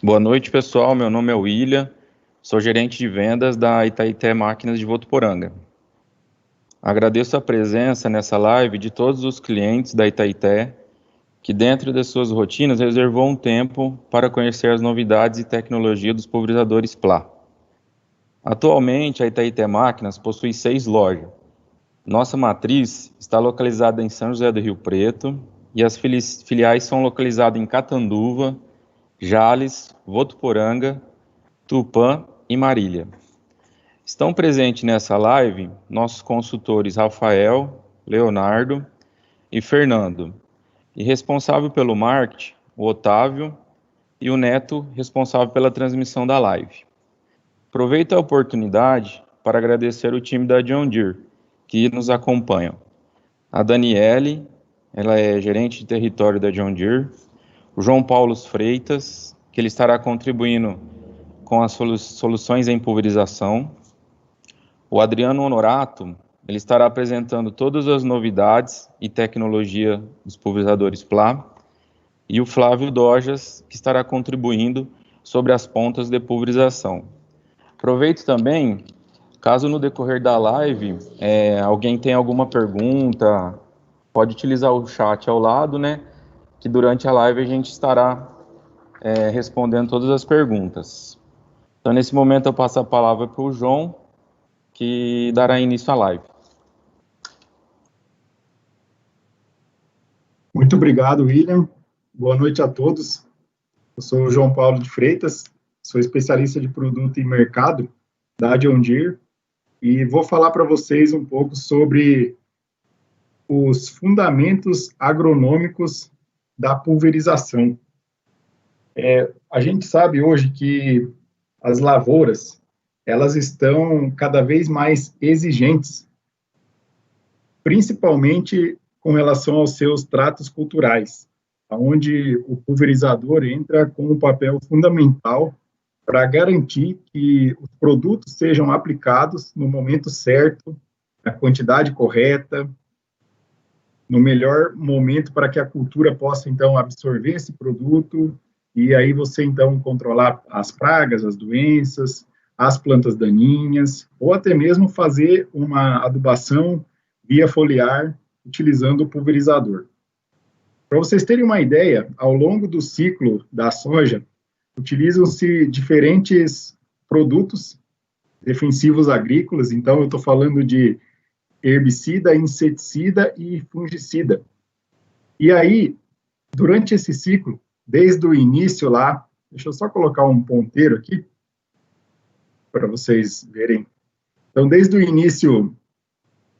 Boa noite, pessoal. Meu nome é William, sou gerente de vendas da Itaité Máquinas de Votuporanga. Agradeço a presença nessa live de todos os clientes da Itaité, que dentro das suas rotinas reservou um tempo para conhecer as novidades e tecnologia dos pulverizadores PLA. Atualmente, a Itaité Máquinas possui 6 lojas. Nossa matriz está localizada em São José do Rio Preto e as filiais são localizadas em Catanduva, Jales, Votuporanga, Tupã e Marília. Estão presentes nessa live nossos consultores Rafael, Leonardo e Fernando, e responsável pelo marketing, o Otávio, e o Neto, responsável pela transmissão da live. Aproveito a oportunidade para agradecer o time da John Deere, que nos acompanham. A Daniele, ela é gerente de território da John Deere, o João Paulo Freitas, que ele estará contribuindo com as soluções em pulverização. O Adriano Honorato, ele estará apresentando todas as novidades e tecnologia dos pulverizadores PLA. E o Flávio Dojas, que estará contribuindo sobre as pontas de pulverização. Aproveito também, caso no decorrer da live, alguém tenha alguma pergunta, pode utilizar o chat ao lado, né? Que durante a live a gente estará respondendo todas as perguntas. Então, nesse momento, eu passo a palavra para o João, que dará início à live. Muito obrigado, William. Boa noite a todos. Eu sou o João Paulo de Freitas, sou especialista de produto e mercado da John Deere e vou falar para vocês um pouco sobre os fundamentos agronômicos da pulverização. A gente sabe hoje que as lavouras, elas estão cada vez mais exigentes, principalmente com relação aos seus tratos culturais, onde o pulverizador entra com um papel fundamental para garantir que os produtos sejam aplicados no momento certo, na quantidade correta, no melhor momento para que a cultura possa, então, absorver esse produto e aí você, então, controlar as pragas, as doenças, as plantas daninhas, ou até mesmo fazer uma adubação via foliar utilizando o pulverizador. Para vocês terem uma ideia, ao longo do ciclo da soja, utilizam-se diferentes produtos defensivos agrícolas, então eu estou falando de herbicida, inseticida e fungicida. E aí, durante esse ciclo, desde o início lá, deixa eu só colocar um ponteiro aqui, para vocês verem. Então, desde o início,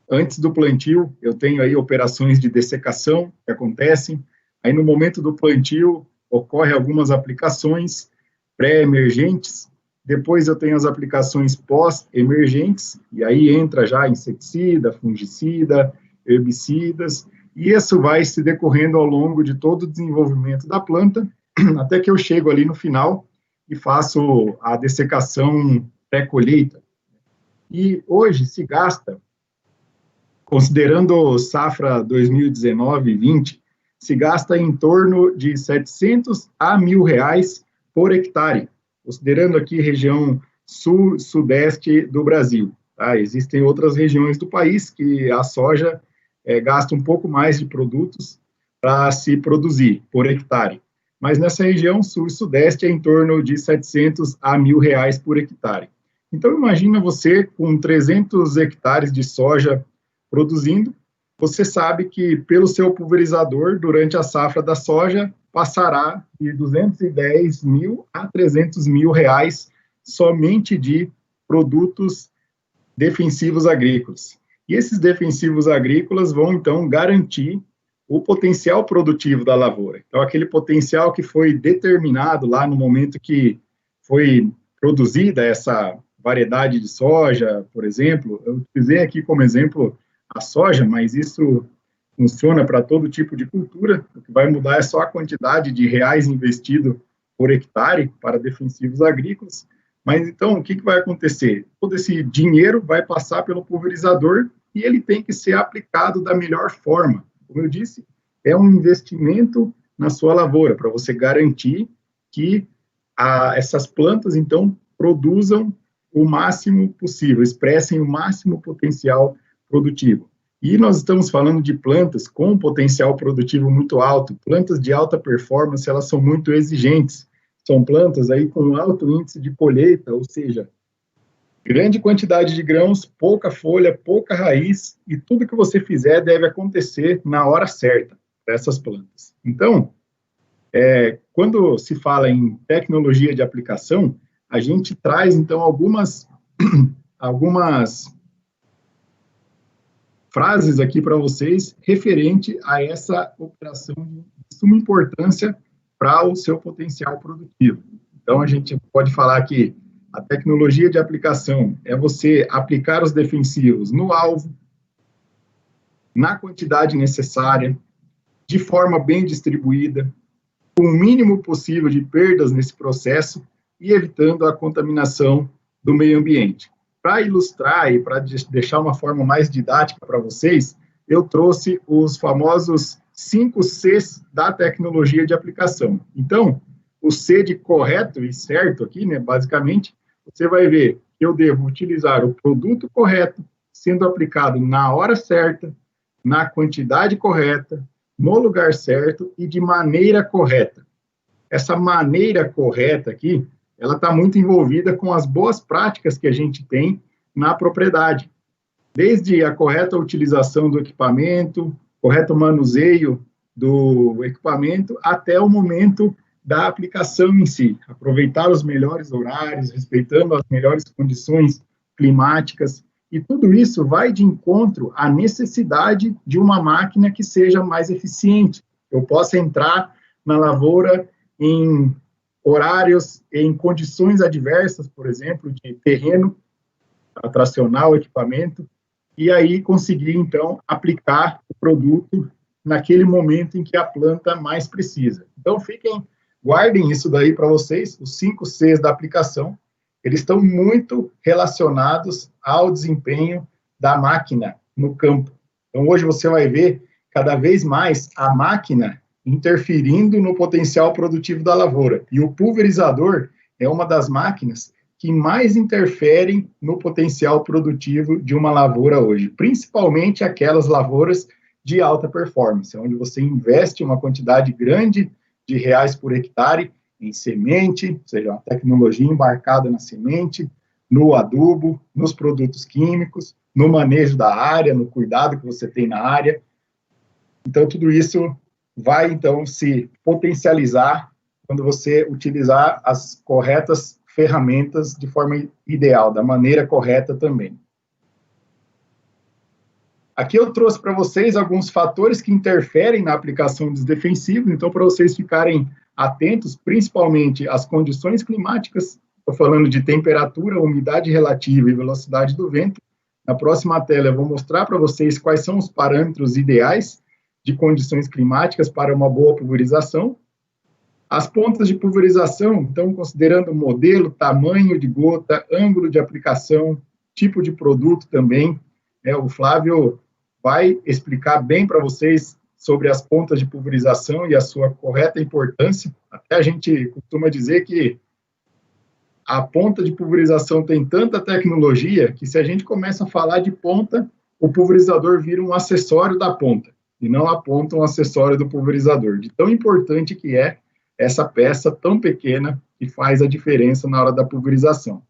antes do plantio, eu tenho aí operações de dessecação que acontecem, aí no momento do plantio, ocorre algumas aplicações pré-emergentes, depois eu tenho as aplicações pós-emergentes, e aí entra já inseticida, fungicida, herbicidas, e isso vai se decorrendo ao longo de todo o desenvolvimento da planta, até que eu chego ali no final e faço a dessecação pré-colheita. E hoje se gasta, considerando safra 2019 e 20, se gasta em torno de 700 a R$1.000 por hectare, considerando aqui região sul, sudeste do Brasil. Tá? Existem outras regiões do país que a soja gasta um pouco mais de produtos para se produzir por hectare. Mas nessa região sul e sudeste é em torno de 700 a R$1.000 por hectare. Então, imagina você com 300 hectares de soja produzindo, você sabe que pelo seu pulverizador, durante a safra da soja, passará de 210 mil a 300 mil reais somente de produtos defensivos agrícolas. E esses defensivos agrícolas vão, então, garantir o potencial produtivo da lavoura. Então, aquele potencial que foi determinado lá no momento que foi produzida essa variedade de soja, por exemplo, eu utilizei aqui como exemplo a soja, mas isso funciona para todo tipo de cultura. O que vai mudar é só a quantidade de reais investido por hectare para defensivos agrícolas. Mas então, o que vai acontecer? Todo esse dinheiro vai passar pelo pulverizador e ele tem que ser aplicado da melhor forma. Como eu disse, é um investimento na sua lavoura, para você garantir que essas plantas, então, produzam o máximo possível, expressem o máximo potencial produtivo. E nós estamos falando de plantas com potencial produtivo muito alto, plantas de alta performance, elas são muito exigentes, são plantas aí com alto índice de colheita, ou seja, grande quantidade de grãos, pouca folha, pouca raiz, e tudo que você fizer deve acontecer na hora certa para essas plantas. Então, quando se fala em tecnologia de aplicação, a gente traz, então, algumas frases aqui para vocês referente a essa operação de suma importância para o seu potencial produtivo. Então, a gente pode falar que a tecnologia de aplicação é você aplicar os defensivos no alvo, na quantidade necessária, de forma bem distribuída, com o mínimo possível de perdas nesse processo e evitando a contaminação do meio ambiente. Para ilustrar e para deixar uma forma mais didática para vocês, eu trouxe os famosos 5 Cs da tecnologia de aplicação. Então, o C de correto e certo aqui, né, basicamente, você vai ver que eu devo utilizar o produto correto, sendo aplicado na hora certa, na quantidade correta, no lugar certo e de maneira correta. Essa maneira correta aqui, ela está muito envolvida com as boas práticas que a gente tem na propriedade. Desde a correta utilização do equipamento, correto manuseio do equipamento, até o momento da aplicação em si. Aproveitar os melhores horários, respeitando as melhores condições climáticas, e tudo isso vai de encontro à necessidade de uma máquina que seja mais eficiente. Eu possa entrar na lavoura em horários, em condições adversas, por exemplo, de terreno, tracionar o equipamento, e aí conseguir, então, aplicar o produto naquele momento em que a planta mais precisa. Então, guardem isso daí para vocês, os 5 Cs da aplicação, eles estão muito relacionados ao desempenho da máquina no campo. Então, hoje você vai ver cada vez mais a máquina interferindo no potencial produtivo da lavoura. E o pulverizador é uma das máquinas que mais interferem no potencial produtivo de uma lavoura hoje, principalmente aquelas lavouras de alta performance, onde você investe uma quantidade grande de reais por hectare em semente, ou seja, uma tecnologia embarcada na semente, no adubo, nos produtos químicos, no manejo da área, no cuidado que você tem na área. Então, tudo isso vai, então, se potencializar quando você utilizar as corretas ferramentas de forma ideal, da maneira correta também. Aqui eu trouxe para vocês alguns fatores que interferem na aplicação dos defensivos, então, para vocês ficarem atentos, principalmente às condições climáticas, estou falando de temperatura, umidade relativa e velocidade do vento. Na próxima tela eu vou mostrar para vocês quais são os parâmetros ideais de condições climáticas para uma boa pulverização. As pontas de pulverização, então, considerando modelo, tamanho de gota, ângulo de aplicação, tipo de produto também, o Flávio vai explicar bem para vocês sobre as pontas de pulverização e a sua correta importância. Até a gente costuma dizer que a ponta de pulverização tem tanta tecnologia que se a gente começa a falar de ponta, o pulverizador vira um acessório da ponta, e não a ponta um acessório do pulverizador. De tão importante que é essa peça tão pequena que faz a diferença na hora da pulverização.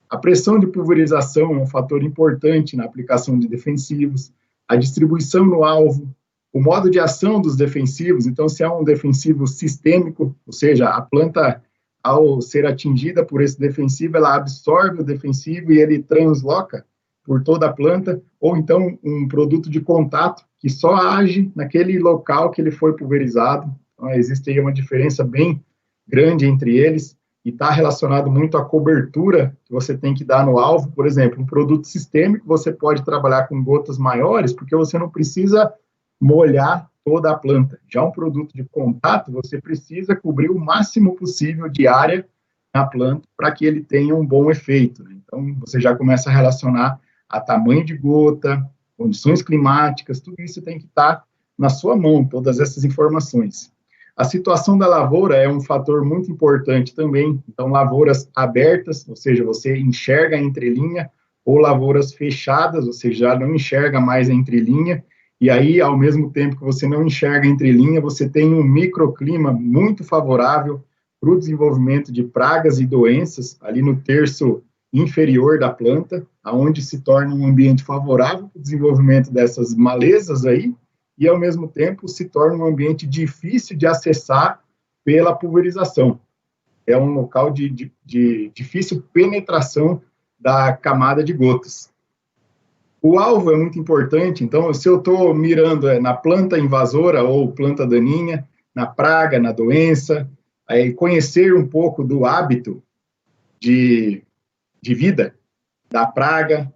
A pressão de pulverização é um fator importante na aplicação de defensivos, a distribuição no alvo, o modo de ação dos defensivos, então, se é um defensivo sistêmico, ou seja, a planta, ao ser atingida por esse defensivo, ela absorve o defensivo e ele transloca por toda a planta, ou então um produto de contato que só age naquele local que ele foi pulverizado. Então, existe aí uma diferença bem grande entre eles, e está relacionado muito à cobertura que você tem que dar no alvo. Por exemplo, um produto sistêmico, você pode trabalhar com gotas maiores, porque você não precisa molhar toda a planta. Já um produto de contato, você precisa cobrir o máximo possível de área na planta para que ele tenha um bom efeito, né? Então, você já começa a relacionar a tamanho de gota, condições climáticas, tudo isso tem que estar na sua mão, todas essas informações. A situação da lavoura é um fator muito importante também. Então, lavouras abertas, ou seja, você enxerga a entrelinha, ou lavouras fechadas, você já não enxerga mais a entrelinha, e aí, ao mesmo tempo que você não enxerga a entrelinha, você tem um microclima muito favorável para o desenvolvimento de pragas e doenças ali no terço inferior da planta, aonde se torna um ambiente favorável para o desenvolvimento dessas malezas aí, e, ao mesmo tempo, se torna um ambiente difícil de acessar pela pulverização. É um local de difícil penetração da camada de gotas. O alvo é muito importante, então, se eu estou mirando na planta invasora ou planta daninha, na praga, na doença, aí conhecer um pouco do hábito de vida da praga,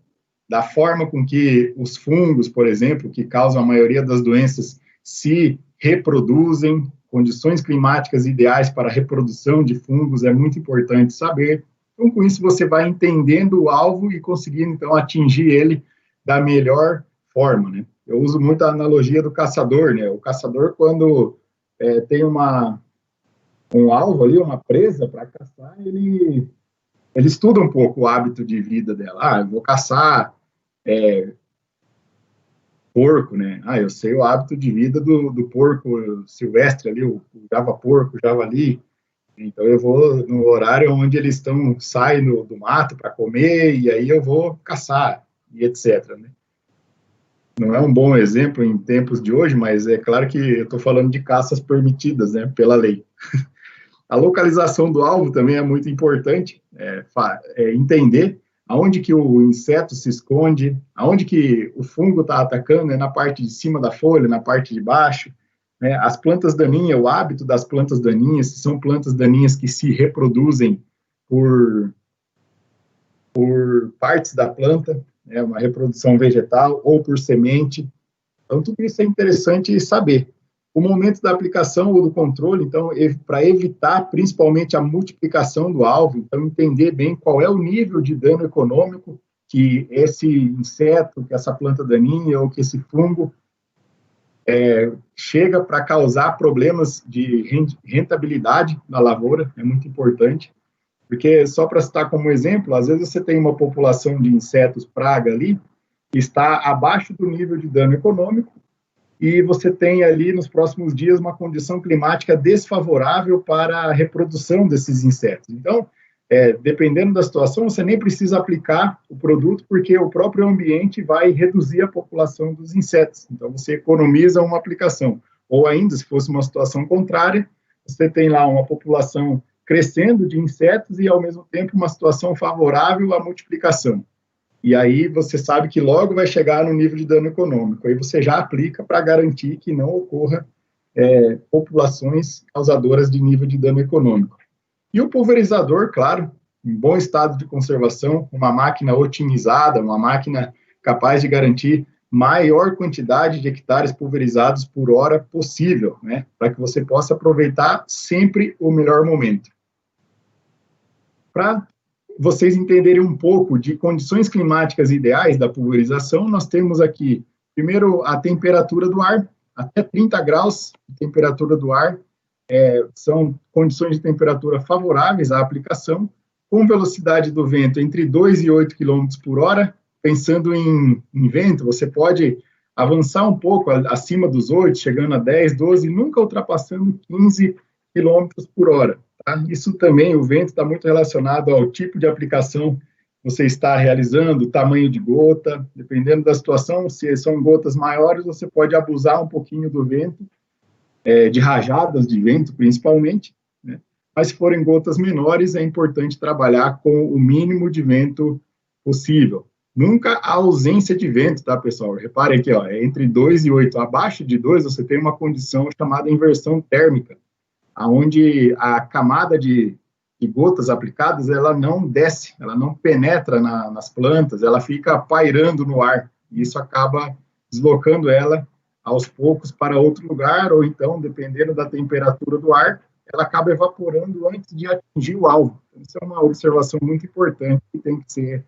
da forma com que os fungos, por exemplo, que causam a maioria das doenças, se reproduzem, condições climáticas ideais para a reprodução de fungos, é muito importante saber. Então, com isso, você vai entendendo o alvo e conseguindo, então, atingir ele da melhor forma, né? Eu uso muito a analogia do caçador, né? O caçador, quando tem um alvo ali, uma presa para caçar, ele estuda um pouco o hábito de vida dela. Ah, eu vou caçar porco, né? Ah, eu sei o hábito de vida do porco silvestre ali, o java-porco, o javali. Então, eu vou no horário onde eles saem do mato para comer, e aí eu vou caçar, e etc. Né? Não é um bom exemplo em tempos de hoje, mas é claro que eu estou falando de caças permitidas, né, pela lei. A localização do alvo também é muito importante, entender aonde que o inseto se esconde, aonde que o fungo está atacando, na parte de cima da folha, na parte de baixo, né? As plantas daninhas, o hábito das plantas daninhas, se são plantas daninhas que se reproduzem por partes da planta, né? Uma reprodução vegetal ou por semente. Então, tudo isso é interessante saber. O momento da aplicação ou do controle, então, para evitar principalmente a multiplicação do alvo, então, entender bem qual é o nível de dano econômico que esse inseto, que essa planta daninha ou que esse fungo chega para causar problemas de rentabilidade na lavoura, é muito importante, porque, só para citar como exemplo, às vezes você tem uma população de insetos praga ali, que está abaixo do nível de dano econômico, e você tem ali, nos próximos dias, uma condição climática desfavorável para a reprodução desses insetos. Então, dependendo da situação, você nem precisa aplicar o produto, porque o próprio ambiente vai reduzir a população dos insetos. Então, você economiza uma aplicação. Ou ainda, se fosse uma situação contrária, você tem lá uma população crescendo de insetos e, ao mesmo tempo, uma situação favorável à multiplicação. E aí você sabe que logo vai chegar no nível de dano econômico. Aí você já aplica para garantir que não ocorra populações causadoras de nível de dano econômico. E o pulverizador, claro, em bom estado de conservação, uma máquina otimizada, uma máquina capaz de garantir maior quantidade de hectares pulverizados por hora possível, né, para que você possa aproveitar sempre o melhor momento. Para vocês entenderem um pouco de condições climáticas ideais da pulverização, nós temos aqui, primeiro, a temperatura do ar, até 30 graus de temperatura do ar, são condições de temperatura favoráveis à aplicação, com velocidade do vento entre 2 e 8 km por hora. Pensando em vento, você pode avançar um pouco acima dos 8, chegando a 10, 12, nunca ultrapassando 15 km por hora. Tá? Isso também, o vento está muito relacionado ao tipo de aplicação que você está realizando, tamanho de gota, dependendo da situação, se são gotas maiores, você pode abusar um pouquinho do vento, de rajadas de vento, principalmente, né? Mas se forem gotas menores, é importante trabalhar com o mínimo de vento possível. Nunca a ausência de vento, tá, pessoal? Reparem aqui, ó, entre 2 e 8, abaixo de 2, você tem uma condição chamada inversão térmica, onde a camada de gotas aplicadas, ela não desce, ela não penetra nas plantas, ela fica pairando no ar, e isso acaba deslocando ela aos poucos para outro lugar, ou então, dependendo da temperatura do ar, ela acaba evaporando antes de atingir o alvo. Então, isso é uma observação muito importante que tem que ser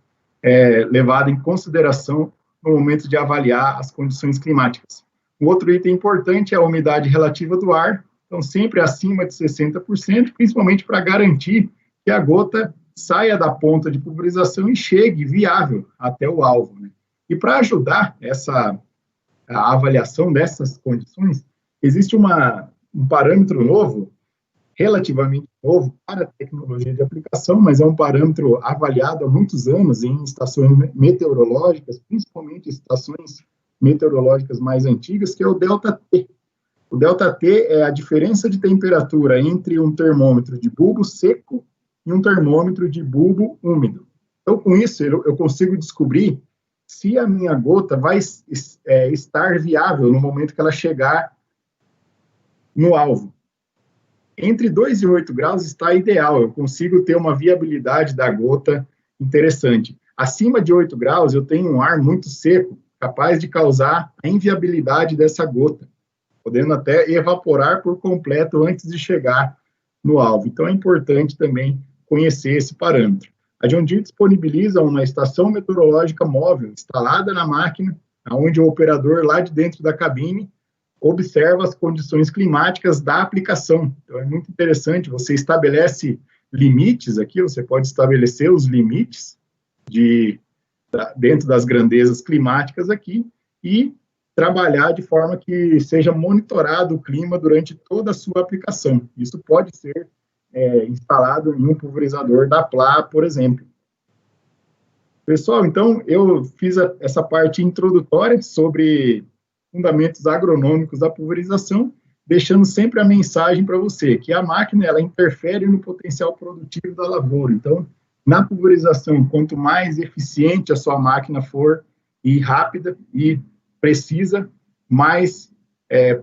levada em consideração no momento de avaliar as condições climáticas. Um outro item importante é a umidade relativa do ar. então sempre acima de 60%, principalmente para garantir que a gota saia da ponta de pulverização e chegue viável até o alvo, né? E para ajudar a avaliação dessas condições, existe um parâmetro novo, relativamente novo para a tecnologia de aplicação, mas é um parâmetro avaliado há muitos anos em estações meteorológicas, principalmente estações meteorológicas mais antigas, que é o ΔT. O ΔT é a diferença de temperatura entre um termômetro de bulbo seco e um termômetro de bulbo úmido. Então, com isso, eu consigo descobrir se a minha gota vai estar viável no momento que ela chegar no alvo. Entre 2 e 8 graus está ideal, eu consigo ter uma viabilidade da gota interessante. Acima de 8 graus, eu tenho um ar muito seco, capaz de causar a inviabilidade dessa gota, podendo até evaporar por completo antes de chegar no alvo. Então, é importante também conhecer esse parâmetro. A John Deere disponibiliza uma estação meteorológica móvel instalada na máquina, onde o operador lá de dentro da cabine observa as condições climáticas da aplicação. Então, é muito interessante, você estabelece limites aqui, você pode estabelecer os limites dentro das grandezas climáticas aqui e trabalhar de forma que seja monitorado o clima durante toda a sua aplicação. Isso pode ser instalado em um pulverizador da PLA, por exemplo. Pessoal, então, eu fiz essa parte introdutória sobre fundamentos agronômicos da pulverização, deixando sempre a mensagem para você, que a máquina, ela interfere no potencial produtivo da lavoura. Então, na pulverização, quanto mais eficiente a sua máquina for, e rápida e precisa, mais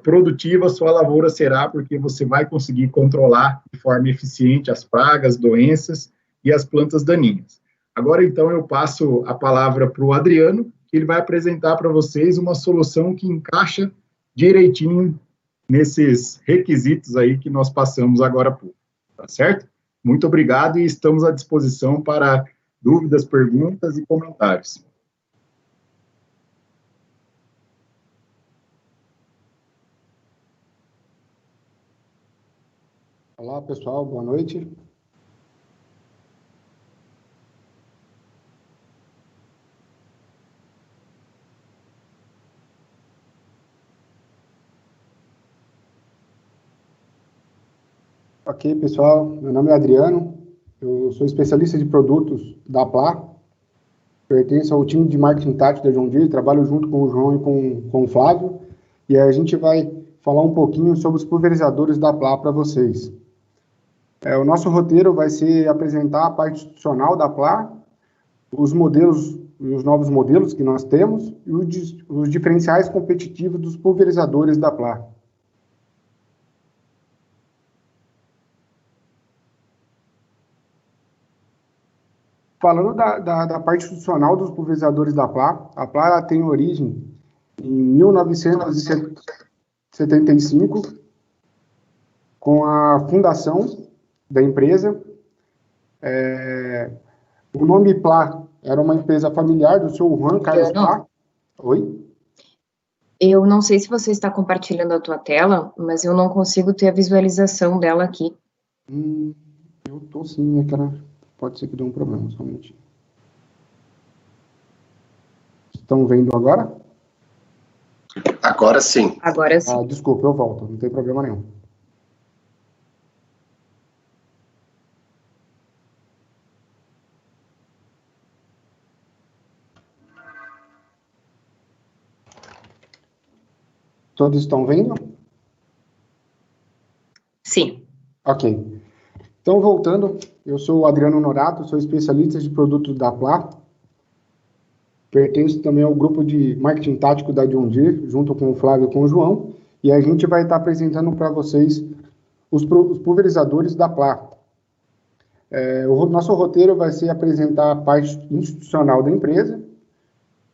produtiva a sua lavoura será, porque você vai conseguir controlar de forma eficiente as pragas, doenças e as plantas daninhas. Agora, então, eu passo a palavra para o Adriano, que ele vai apresentar para vocês uma solução que encaixa direitinho nesses requisitos aí que nós passamos agora há pouco, tá certo? Muito obrigado e estamos à disposição para dúvidas, perguntas e comentários. Olá, pessoal, boa noite. Ok, pessoal, meu nome é Adriano, eu sou especialista de produtos da PLA, pertenço ao time de marketing tático da John Deere, trabalho junto com o João e com o Flávio, e a gente vai falar um pouquinho sobre os pulverizadores da PLA para vocês. O nosso roteiro vai ser apresentar a parte institucional da PLA, os modelos, os novos modelos que nós temos e os diferenciais competitivos dos pulverizadores da PLA. Falando da parte institucional dos pulverizadores da PLA, a PLA ela tem origem em 1975, com a fundação da empresa. O nome PLA era uma empresa familiar do seu Juan Carlos PLA. Oi? Eu não sei se você está compartilhando a tua tela, mas eu não consigo ter a visualização dela aqui. Eu tô sim, pode ser que dê um problema, só um minutinho. Estão vendo agora? Agora sim. Agora sim. Desculpa, eu volto, não tem problema nenhum. Todos estão vendo? Sim. Ok. Então, voltando, eu sou o Adriano Norato, sou especialista de produtos da PLA. Pertenço também ao grupo de marketing tático da John Deere, junto com o Flávio e com o João. E a gente vai estar apresentando para vocês os pulverizadores da PLA. O nosso roteiro vai ser apresentar a parte institucional da empresa,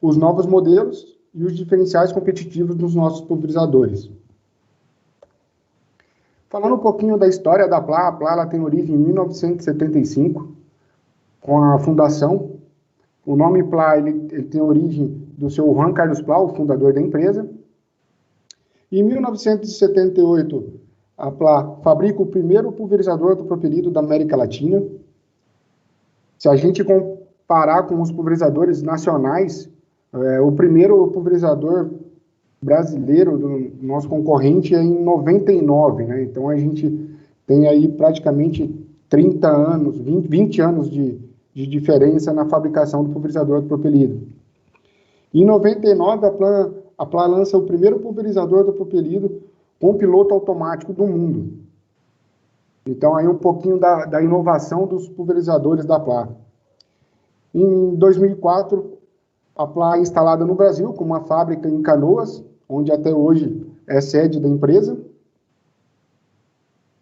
os novos modelos e os diferenciais competitivos dos nossos pulverizadores. Falando um pouquinho da história da PLA, a PLA ela tem origem em 1975, com a fundação. O nome PLA ele tem origem do seu Juan Carlos PLA, o fundador da empresa. Em 1978, A Plá fabrica o primeiro pulverizador autopropelido da América Latina. Se a gente comparar com os pulverizadores nacionais, o primeiro pulverizador brasileiro do nosso concorrente é em 99, né? Então a gente tem aí praticamente 30 anos, 20 anos de diferença na fabricação do pulverizador autopropelido. Em 99, a Plá lança o primeiro pulverizador autopropelido com piloto automático do mundo. Então, aí um pouquinho da inovação dos pulverizadores da Plá. Em 2004, a Plá é instalada no Brasil com uma fábrica em Canoas, onde até hoje é sede da empresa.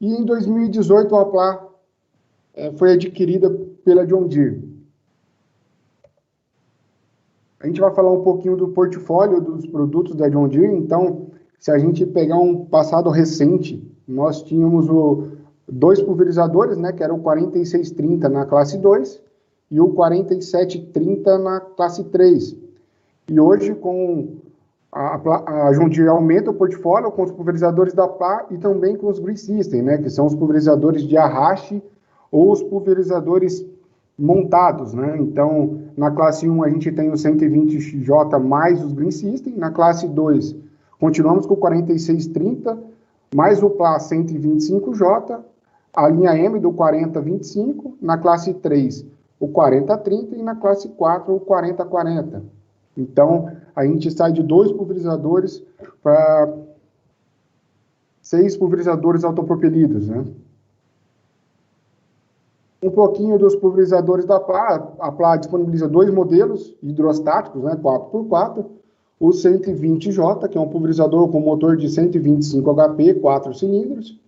E em 2018, a Plá foi adquirida pela John Deere. A gente vai falar um pouquinho do portfólio dos produtos da John Deere. Então, se a gente pegar um passado recente, nós tínhamos dois pulverizadores, né, que eram o 4630 na classe 2 e o 4730 na classe 3. E hoje, com a John Deere aumenta o portfólio com os pulverizadores da Plá e também com os Grid System, né, que são os pulverizadores de arraste ou os pulverizadores montados, né? Então, na classe 1 a gente tem o 120J mais os Green System, na classe 2 continuamos com o 4630 mais o Plá 125J, a linha M do 4025, na classe 3 o 4030 e na classe 4 o 4040. Então, a gente sai de 2 pulverizadores para 6 pulverizadores autopropelidos, né? Um pouquinho dos pulverizadores da Plá. A Plá disponibiliza 2 modelos hidrostáticos, né, 4x4, o 120J, que é um pulverizador com motor de 125 HP, 4 cilindros,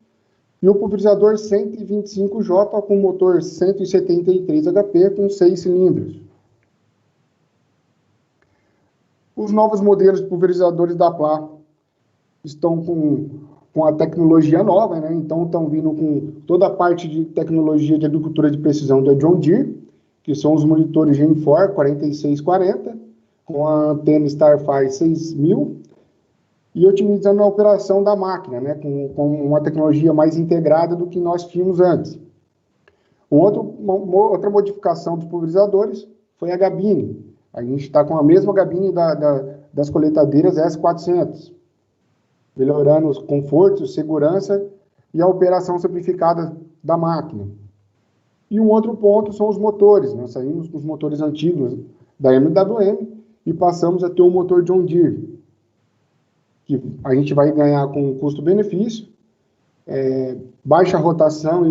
e o pulverizador 125J com motor 173 HP, com 6 cilindros. Os novos modelos de pulverizadores da Plá estão com a tecnologia nova, né? Então estão vindo com toda a parte de tecnologia de agricultura de precisão da John Deere, que são os monitores Gen4 4640, com a antena Starfire 6000, e otimizando a operação da máquina, né? Com uma tecnologia mais integrada do que nós tínhamos antes. Outra modificação dos pulverizadores foi a gabine. A gente está com a mesma gabine das coletadeiras S400, melhorando os confortos, segurança e a operação simplificada da máquina. E um outro ponto são os motores. Nós saímos com os motores antigos da MWM e passamos a ter um motor John Deere, que a gente vai ganhar com custo-benefício, baixa rotação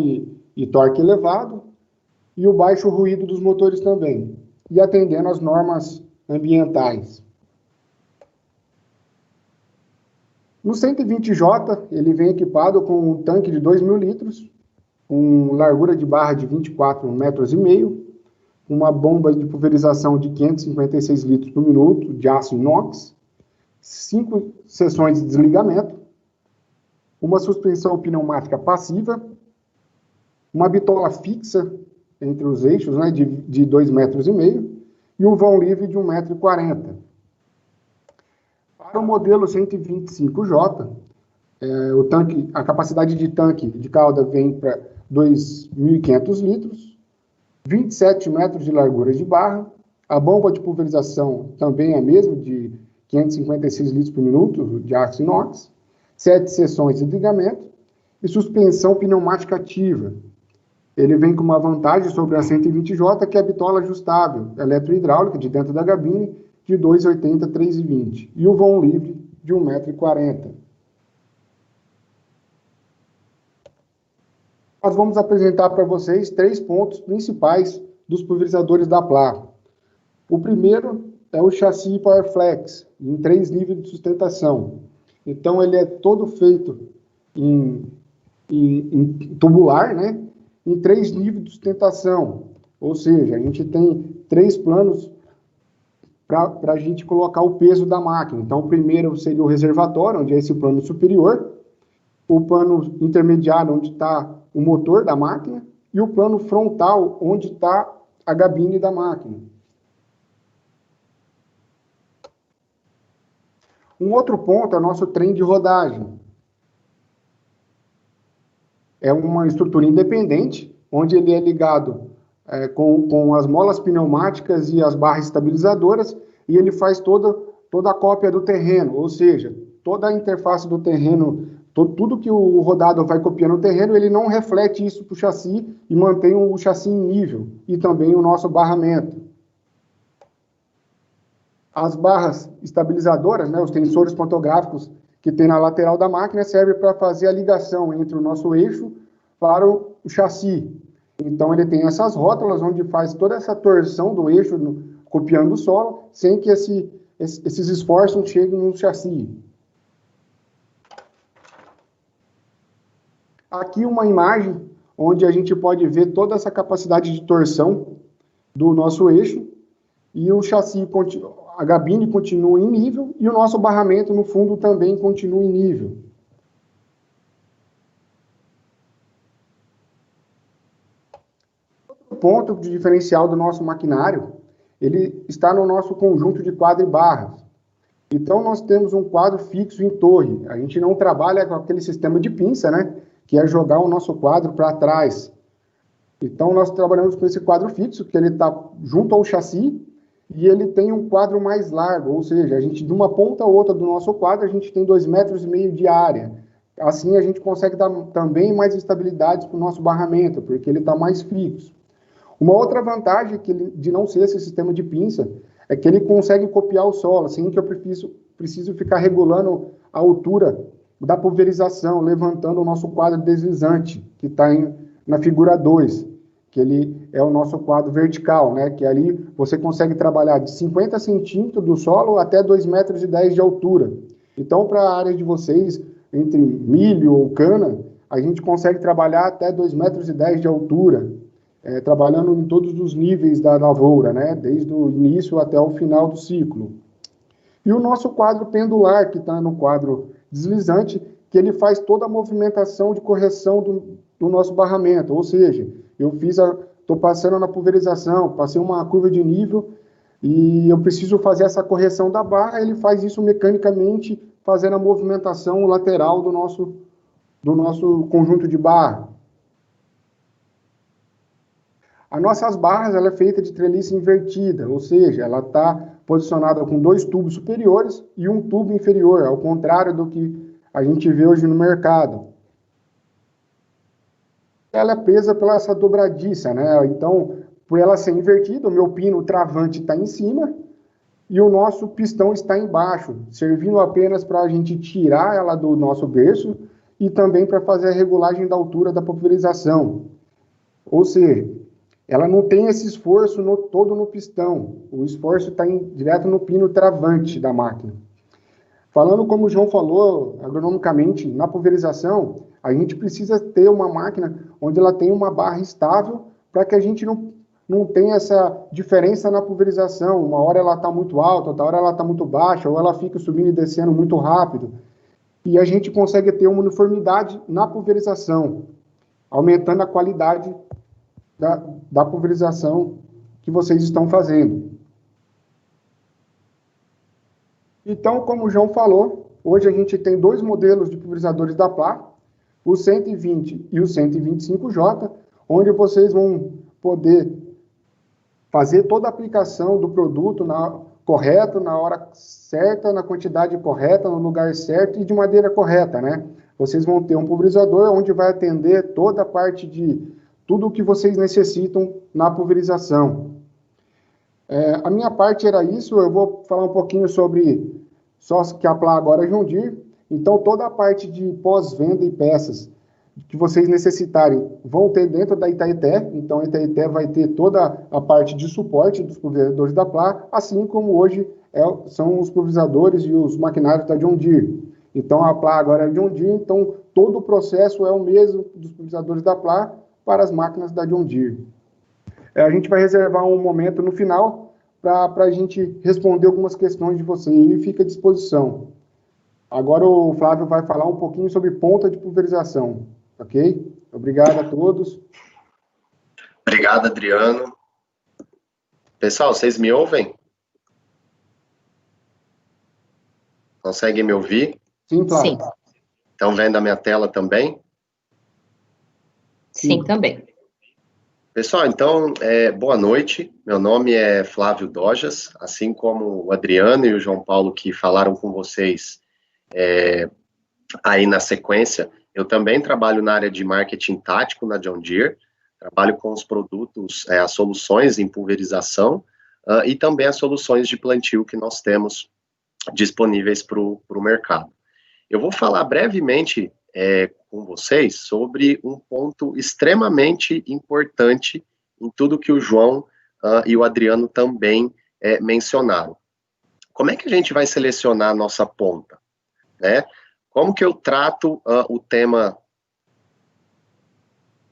e torque elevado, e o baixo ruído dos motores também, e atendendo às normas ambientais. No 120J, ele vem equipado com um tanque de 2.000 litros, com largura de barra de 24,5 metros, uma bomba de pulverização de 556 litros por minuto, de aço inox, 5 seções de desligamento, uma suspensão pneumática passiva, uma bitola fixa entre os eixos, né, de 2,5 metros, e um vão livre de 1,40 m. Para o modelo 125J, a capacidade de tanque de cauda vem para 2.500 litros, 27 metros de largura de barra, a bomba de pulverização também é a mesma, de 556 litros por minuto, de aço inox, 7 seções de desligamento e suspensão pneumática ativa. Ele vem com uma vantagem sobre a 120J, que é a bitola ajustável, eletrohidráulica, de dentro da gabine, de 2,80 a 3,20, e o vão livre de 1,40 m. Nós vamos apresentar para vocês 3 pontos principais dos pulverizadores da Plá. O primeiro é o chassi PowerFlex, em 3 níveis de sustentação. Então, ele é todo feito em tubular, né? Em 3 níveis de sustentação. Ou seja, a gente tem 3 planos para a gente colocar o peso da máquina. Então, o primeiro seria o reservatório, onde é esse plano superior, o plano intermediário, onde está o motor da máquina, e o plano frontal, onde está a gabine da máquina. Um outro ponto é o nosso trem de rodagem. é uma estrutura independente, onde ele é ligado com as molas pneumáticas e as barras estabilizadoras, e ele faz toda a cópia do terreno, ou seja, toda a interface do terreno, tudo que o rodado vai copiando no terreno, ele não reflete isso para o chassi e mantém o chassi em nível, e também o nosso barramento. As barras estabilizadoras, né, os tensores pantográficos que tem na lateral da máquina, servem para fazer a ligação entre o nosso eixo para o chassi. Então, ele tem essas rótulas onde faz toda essa torção do eixo, copiando o solo, sem que esses esforços cheguem no chassi. Aqui uma imagem onde a gente pode ver toda essa capacidade de torção do nosso eixo, e o chassi, a gabine continua em nível, e o nosso barramento no fundo também continua em nível. Outro ponto de diferencial do nosso maquinário, ele está no nosso conjunto de quadro e barras. Então, nós temos um quadro fixo em torre. A gente não trabalha com aquele sistema de pinça, né? Que é jogar o nosso quadro para trás. Então, nós trabalhamos com esse quadro fixo, que ele está junto ao chassi, e ele tem um quadro mais largo, ou seja, a gente, de uma ponta a outra do nosso quadro, a gente tem 2,5 metros de área. Assim, a gente consegue dar também mais estabilidade para o nosso barramento, porque ele está mais fixo. Uma outra vantagem de não ser esse sistema de pinça é que ele consegue copiar o solo, sem que eu preciso ficar regulando a altura da pulverização, levantando o nosso quadro deslizante, que está na figura 2, que ele é o nosso quadro vertical, né? Que ali você consegue trabalhar de 50 centímetros do solo até 2,10 metros de altura. Então, para a área de vocês, entre milho ou cana, a gente consegue trabalhar até 2,10 metros de altura, trabalhando em todos os níveis da lavoura, né? Desde o início até o final do ciclo. E o nosso quadro pendular, que está no quadro deslizante, que ele faz toda a movimentação de correção do nosso barramento, ou seja, estou passando na pulverização, passei uma curva de nível e eu preciso fazer essa correção da barra, ele faz isso mecanicamente, fazendo a movimentação lateral do nosso conjunto de barra. As nossas barras, ela é feita de treliça invertida, ou seja, ela está posicionada com 2 tubos superiores e um tubo inferior, ao contrário do que a gente vê hoje no mercado. Ela é presa pela essa dobradiça, né? Então, por ela ser invertida, o meu pino travante está em cima e o nosso pistão está embaixo, servindo apenas para a gente tirar ela do nosso berço e também para fazer a regulagem da altura da pulverização. Ou seja, ela não tem esse esforço todo no pistão, o esforço está direto no pino travante da máquina. Falando como o João falou, agronomicamente, na pulverização, a gente precisa ter uma máquina onde ela tem uma barra estável para que a gente não tenha essa diferença na pulverização. Uma hora ela está muito alta, outra hora ela está muito baixa, ou ela fica subindo e descendo muito rápido. E a gente consegue ter uma uniformidade na pulverização, aumentando a qualidade da pulverização que vocês estão fazendo. Então, como o João falou, hoje a gente tem 2 modelos de pulverizadores da Plá, o 120 e o 125J, onde vocês vão poder fazer toda a aplicação do produto correto, na hora certa, na quantidade correta, no lugar certo e de maneira correta, né? Vocês vão ter um pulverizador onde vai atender toda a parte de tudo o que vocês necessitam na pulverização. A minha parte era isso, eu vou falar um pouquinho sobre só que a Plá agora é John Deere. Então, toda a parte de pós-venda e peças que vocês necessitarem vão ter dentro da Itaité. Então, a Itaité vai ter toda a parte de suporte dos pulverizadores da Plá, assim como hoje são os pulverizadores e os maquinários da John Deere. Então, a Plá agora é John Deere, então todo o processo é o mesmo dos pulverizadores da Plá para as máquinas da John Deere. A gente vai reservar um momento no final para a gente responder algumas questões de vocês e fica à disposição. Agora o Flávio vai falar um pouquinho sobre ponta de pulverização, ok? Obrigado a todos. Obrigado, Adriano. Pessoal, vocês me ouvem? Conseguem me ouvir? Sim, Flávio. Sim. Estão vendo a minha tela também? Sim, também. Pessoal, então, boa noite. Meu nome é Flávio Dojas, assim como o Adriano e o João Paulo que falaram com vocês aí na sequência, eu também trabalho na área de marketing tático na John Deere, trabalho com os produtos, as soluções em pulverização e também as soluções de plantio que nós temos disponíveis para o mercado. Eu vou falar brevemente com vocês sobre um ponto extremamente importante em tudo que o João e o Adriano também mencionaram. Como é que a gente vai selecionar a nossa ponta, né? Como que eu trato o tema?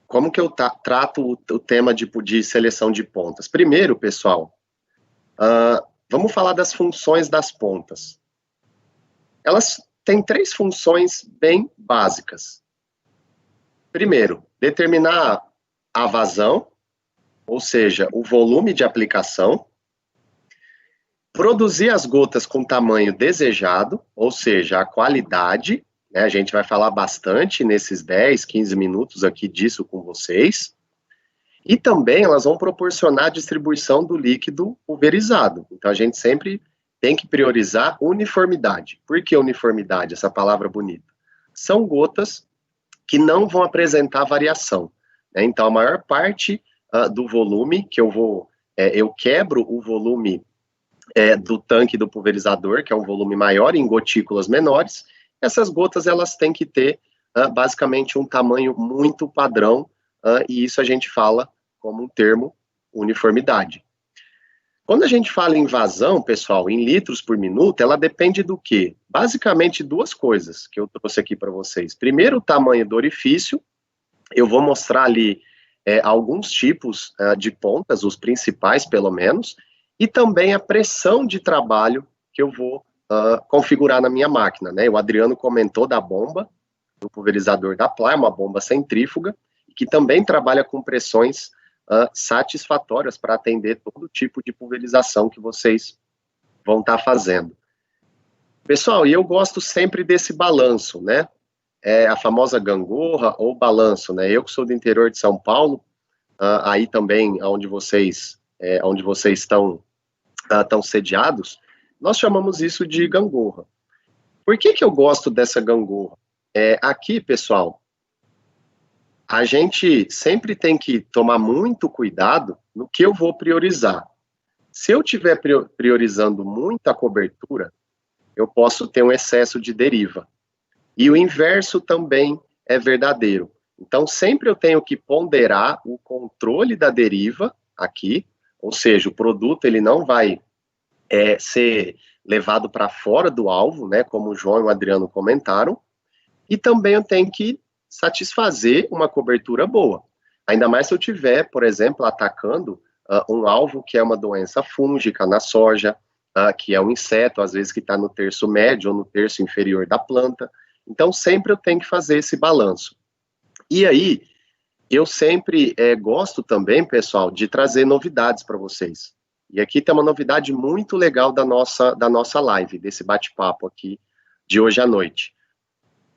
Como que eu trato o tema de seleção de pontas? Primeiro, pessoal, vamos falar das funções das pontas. Elas têm 3 funções bem básicas. Primeiro, determinar a vazão, ou seja, o volume de aplicação. Produzir as gotas com tamanho desejado, ou seja, a qualidade, né? A gente vai falar bastante nesses 10, 15 minutos aqui disso com vocês. E também elas vão proporcionar a distribuição do líquido pulverizado. Então, a gente sempre tem que priorizar uniformidade. Por que uniformidade, essa palavra bonita? São gotas que não vão apresentar variação, né? Então, a maior parte do volume que eu quebro o volume do tanque do pulverizador, que é um volume maior, em gotículas menores. Essas gotas, elas têm que ter, basicamente, um tamanho muito padrão, e isso a gente fala como um termo uniformidade. Quando a gente fala em vazão, pessoal, em litros por minuto, ela depende do quê? Basicamente, 2 coisas que eu trouxe aqui para vocês. Primeiro, o tamanho do orifício. Eu vou mostrar ali alguns tipos de pontas, os principais, pelo menos, e também a pressão de trabalho que eu vou configurar na minha máquina, né? O Adriano comentou da bomba, do pulverizador da Pla, é uma bomba centrífuga, que também trabalha com pressões satisfatórias para atender todo tipo de pulverização que vocês vão estar fazendo. Pessoal, e eu gosto sempre desse balanço, né? A famosa gangorra ou balanço, né? Eu que sou do interior de São Paulo, aí também onde vocês estão sediados, nós chamamos isso de gangorra. Por que eu gosto dessa gangorra? Aqui, pessoal, a gente sempre tem que tomar muito cuidado no que eu vou priorizar. Se eu estiver priorizando muita cobertura, eu posso ter um excesso de deriva. E o inverso também é verdadeiro. Então, sempre eu tenho que ponderar o controle da deriva aqui, ou seja, o produto ele não vai ser levado para fora do alvo, né, como o João e o Adriano comentaram, e também eu tenho que satisfazer uma cobertura boa. Ainda mais se eu tiver, por exemplo, atacando um alvo que é uma doença fúngica na soja, que é um inseto, às vezes que está no terço médio ou no terço inferior da planta. Então, sempre eu tenho que fazer esse balanço. E aí, eu sempre gosto também, pessoal, de trazer novidades para vocês. E aqui tem uma novidade muito legal da nossa live, desse bate-papo aqui de hoje à noite.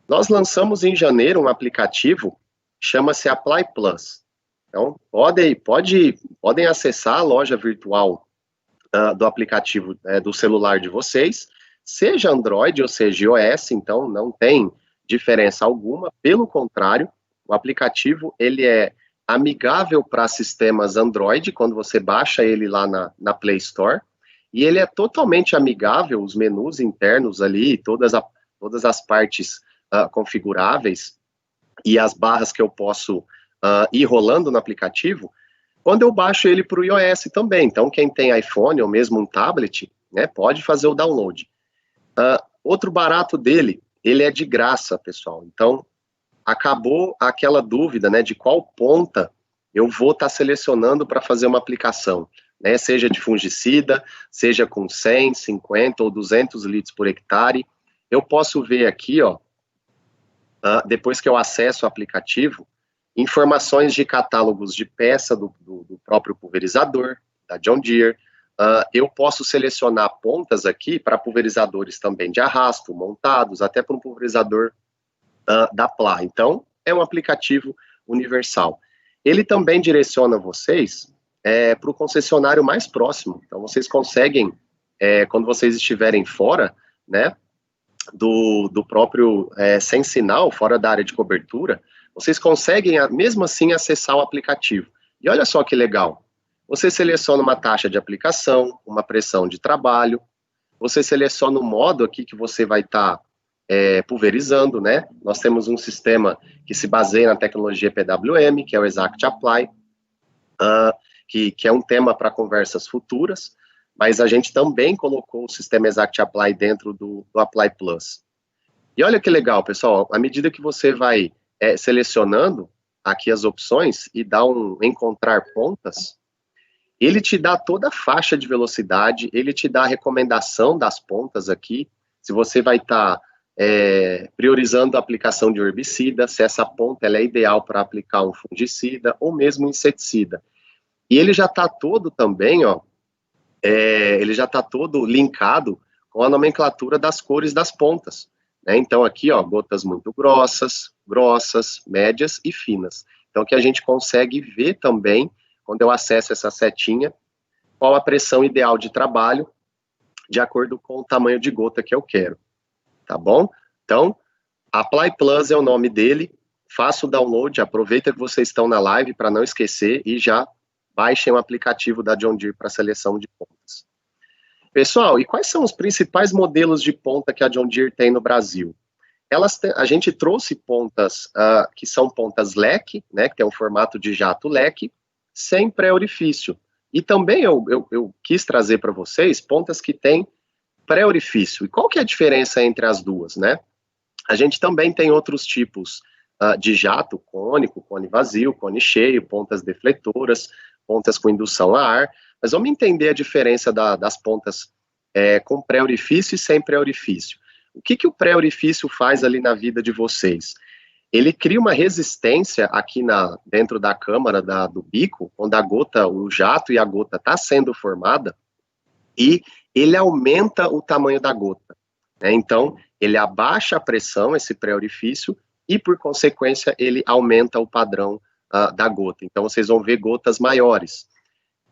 Nós lançamos em janeiro um aplicativo, chama-se Apply Plus. Então, podem acessar a loja virtual do aplicativo do celular de vocês, seja Android ou seja iOS, então não tem diferença alguma, pelo contrário, o aplicativo ele é amigável para sistemas Android, quando você baixa ele lá na Play Store, e ele é totalmente amigável, os menus internos ali, todas as partes configuráveis e as barras que eu posso ir rolando no aplicativo, quando eu baixo ele para o iOS também. Então, quem tem iPhone ou mesmo um tablet, né, pode fazer o download. Outro barato dele, ele é de graça, pessoal. Então, acabou aquela dúvida, né, de qual ponta eu vou estar selecionando para fazer uma aplicação, né, seja de fungicida, seja com 100, 50 ou 200 litros por hectare. Eu posso ver aqui, ó, depois que eu acesso o aplicativo, informações de catálogos de peça do próprio pulverizador, da John Deere. Eu posso selecionar pontas aqui para pulverizadores também de arrasto, montados, até para um pulverizador da Pla. Então, é um aplicativo universal. Ele também direciona vocês para o concessionário mais próximo. Então, vocês conseguem, quando vocês estiverem fora, né, do próprio, sem sinal, fora da área de cobertura, vocês conseguem, mesmo assim, acessar o aplicativo. E olha só que legal, você seleciona uma taxa de aplicação, uma pressão de trabalho, você seleciona o modo aqui que você vai estar pulverizando, né? Nós temos um sistema que se baseia na tecnologia PWM, que é o Exact Apply, que é um tema para conversas futuras, mas a gente também colocou o sistema Exact Apply dentro do Apply Plus. E olha que legal, pessoal, à medida que você vai selecionando aqui as opções e dá um encontrar pontas, ele te dá toda a faixa de velocidade, ele te dá a recomendação das pontas aqui, se você vai estar priorizando a aplicação de herbicida, se essa ponta ela é ideal para aplicar um fungicida ou mesmo um inseticida. E ele já está todo também, ó, ele já está todo linkado com a nomenclatura das cores das pontas. Né? Então aqui, ó, gotas muito grossas, médias e finas. Então que a gente consegue ver também, quando eu acesso essa setinha, qual a pressão ideal de trabalho, de acordo com o tamanho de gota que eu quero. Tá bom? Então, Apply Plus é o nome dele, faça o download, aproveita que vocês estão na live para não esquecer e já baixem o aplicativo da John Deere para seleção de pontas. Pessoal, e quais são os principais modelos de ponta que a John Deere tem no Brasil? A gente trouxe pontas que são pontas leque, né, que tem um formato de jato leque, sem pré-orifício. E também eu quis trazer para vocês pontas que têm pré-orifício. E qual que é a diferença entre as duas, né? A gente também tem outros tipos de jato, cônico, cone vazio, cone cheio, pontas defletoras, pontas com indução a ar, mas vamos entender a diferença das pontas com pré-orifício e sem pré-orifício. O que o pré-orifício faz ali na vida de vocês? Ele cria uma resistência aqui dentro da câmara do bico, onde a gota, o jato e a gota está sendo formada, e ele aumenta o tamanho da gota. Né? Então, ele abaixa a pressão, esse pré-orifício, e, por consequência, ele aumenta o padrão da gota. Então, vocês vão ver gotas maiores.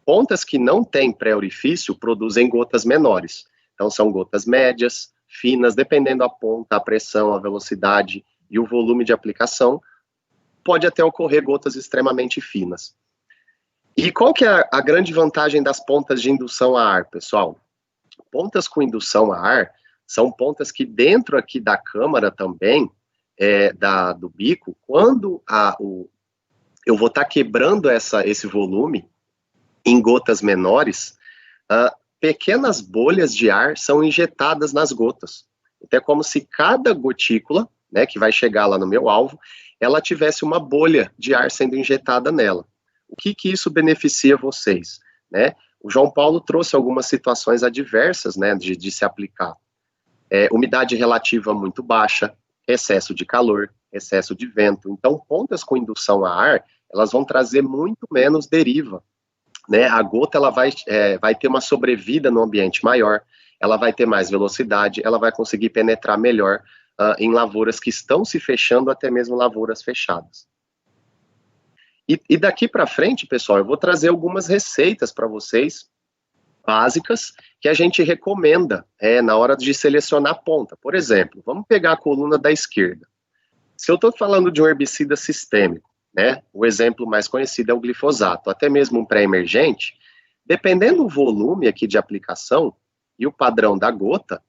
Pontas que não têm pré-orifício produzem gotas menores. Então, são gotas médias, finas, dependendo da ponta, a pressão, a velocidade e o volume de aplicação, pode até ocorrer gotas extremamente finas. E qual que é a grande vantagem das pontas de indução a ar, pessoal? Pontas com indução a ar são pontas que dentro aqui da câmara também, do bico, quando eu vou estar quebrando esse volume em gotas menores, pequenas bolhas de ar são injetadas nas gotas. Então é como se cada gotícula, né, que vai chegar lá no meu alvo, ela tivesse uma bolha de ar sendo injetada nela. O que isso beneficia vocês? Né? O João Paulo trouxe algumas situações adversas, né, de se aplicar. Umidade relativa muito baixa, excesso de calor, excesso de vento. Então, pontas com indução a ar, elas vão trazer muito menos deriva. Né? A gota ela vai ter uma sobrevida no ambiente maior, ela vai ter mais velocidade, ela vai conseguir penetrar melhor em lavouras que estão se fechando, até mesmo lavouras fechadas. E daqui para frente, pessoal, eu vou trazer algumas receitas para vocês, básicas, que a gente recomenda na hora de selecionar a ponta. Por exemplo, vamos pegar a coluna da esquerda. Se eu estou falando de um herbicida sistêmico, né, o exemplo mais conhecido é o glifosato, até mesmo um pré-emergente, dependendo do volume aqui de aplicação e o padrão da gota,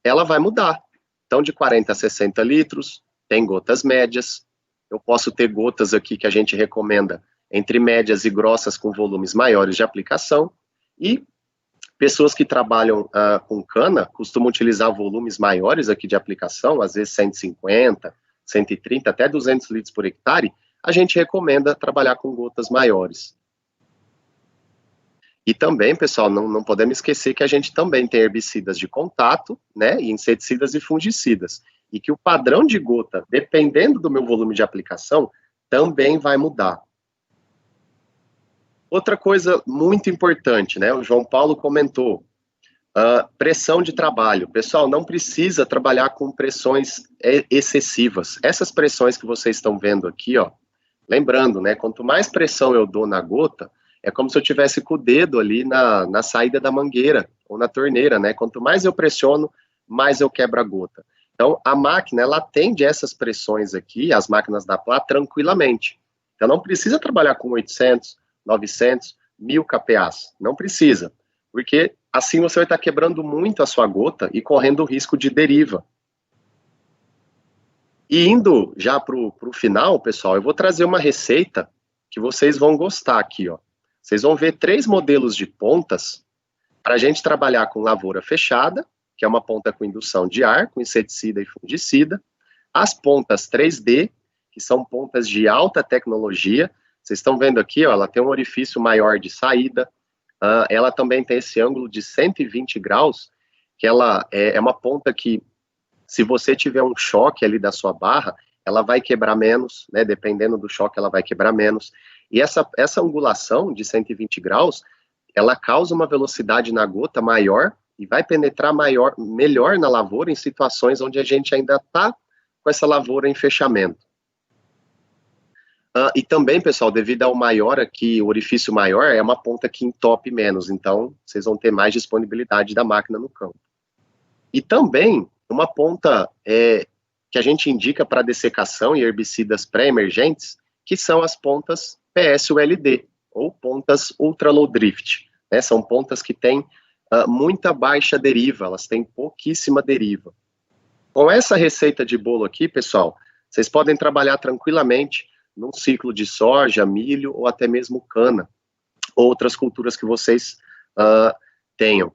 ela vai mudar. Então, de 40 a 60 litros, tem gotas médias. Eu posso ter gotas aqui que a gente recomenda entre médias e grossas com volumes maiores de aplicação. E pessoas que trabalham com cana costumam utilizar volumes maiores aqui de aplicação, às vezes 150, 130, até 200 litros por hectare. A gente recomenda trabalhar com gotas maiores. E também, pessoal, não podemos esquecer que a gente também tem herbicidas de contato, né, e inseticidas e fungicidas. E que o padrão de gota, dependendo do meu volume de aplicação, também vai mudar. Outra coisa muito importante, né, o João Paulo comentou, pressão de trabalho. Pessoal, não precisa trabalhar com pressões excessivas. Essas pressões que vocês estão vendo aqui, ó, Lembrando, né, quanto mais pressão eu dou na gota, é como se eu tivesse com o dedo ali na saída da mangueira ou na torneira, né? Quanto mais eu pressiono, mais eu quebro a gota. Então, a máquina, ela atende essas pressões aqui, as máquinas da Plá, tranquilamente. Então, não precisa trabalhar com 800, 900, 1000 kPas. Não precisa, porque assim você vai estar quebrando muito a sua gota e correndo o risco de deriva. E indo já para o final, pessoal, eu vou trazer uma receita que vocês vão gostar aqui, ó. Vocês vão ver 3 modelos de pontas para a gente trabalhar com lavoura fechada, que é uma ponta com indução de ar, com inseticida e fungicida. As pontas 3D, que são pontas de alta tecnologia. Vocês estão vendo aqui, ó, ela tem um orifício maior de saída. Ela também tem esse ângulo de 120 graus, que ela é uma ponta que, se você tiver um choque ali da sua barra, ela vai quebrar menos, né? Dependendo do choque, ela vai quebrar menos. E essa angulação de 120 graus, ela causa uma velocidade na gota maior e vai penetrar melhor na lavoura em situações onde a gente ainda está com essa lavoura em fechamento. E também, pessoal, devido ao maior aqui, o orifício maior, é uma ponta que entope menos, então vocês vão ter mais disponibilidade da máquina no campo. E também, uma ponta que a gente indica para dessecação e herbicidas pré-emergentes, que são as pontas PS-ULD, ou pontas Ultra Low Drift, né? São pontas que têm muita baixa deriva, elas têm pouquíssima deriva. Com essa receita de bolo aqui, pessoal, vocês podem trabalhar tranquilamente num ciclo de soja, milho ou até mesmo cana, ou outras culturas que vocês tenham.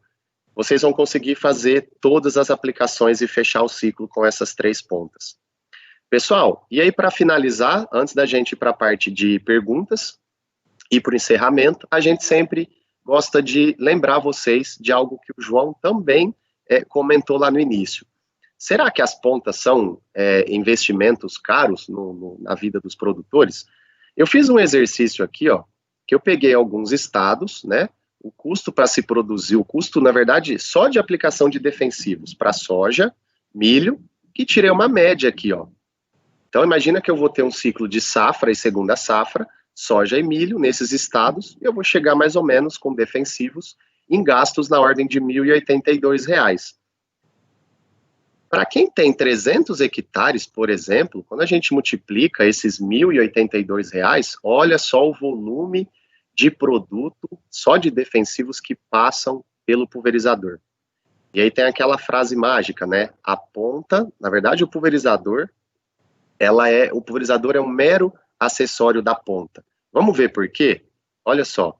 Vocês vão conseguir fazer todas as aplicações e fechar o ciclo com essas 3 pontas. Pessoal, e aí para finalizar, antes da gente ir para a parte de perguntas e para o encerramento, a gente sempre gosta de lembrar vocês de algo que o João também comentou lá no início. Será que as pontas são investimentos caros na vida dos produtores? Eu fiz um exercício aqui, ó, que eu peguei alguns estados, né? O custo para se produzir, o custo, na verdade, só de aplicação de defensivos para soja, milho, que tirei uma média aqui, ó. Então, imagina que eu vou ter um ciclo de safra e segunda safra, soja e milho nesses estados, e eu vou chegar mais ou menos com defensivos em gastos na ordem de R$ 1.082. Para quem tem 300 hectares, por exemplo, quando a gente multiplica esses R$ 1.082, olha só o volume de produto, só de defensivos que passam pelo pulverizador. E aí tem aquela frase mágica, né? A ponta, na verdade, o pulverizador é um mero acessório da ponta. Vamos ver por quê? Olha só.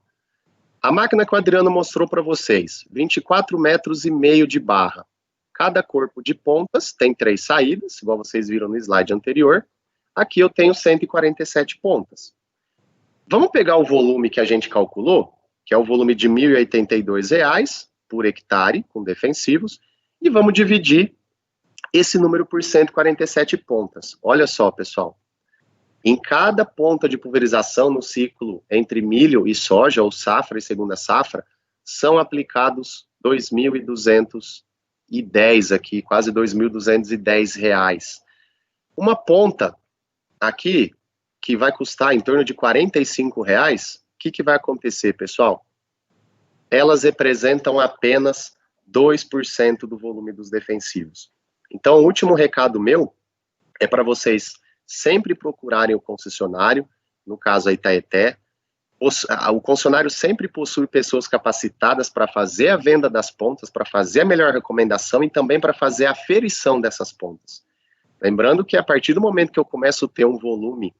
A máquina que o Adriano mostrou para vocês, 24,5 metros de barra. Cada corpo de pontas tem 3 saídas, igual vocês viram no slide anterior. Aqui eu tenho 147 pontas. Vamos pegar o volume que a gente calculou, que é o volume de R$ 1.082 por hectare, com defensivos, e vamos dividir esse número por 147 pontas. Olha só, pessoal. Em cada ponta de pulverização no ciclo entre milho e soja, ou safra e segunda safra, são aplicados R$ 2.210 aqui, quase R$ 2.210. Uma ponta aqui, que vai custar em torno de R$ 45, o que vai acontecer, pessoal? Elas representam apenas 2% do volume dos defensivos. Então, o último recado meu é para vocês sempre procurarem o concessionário, no caso a Itaeté. O concessionário sempre possui pessoas capacitadas para fazer a venda das pontas, para fazer a melhor recomendação e também para fazer a aferição dessas pontas. Lembrando que a partir do momento que eu começo a ter um volume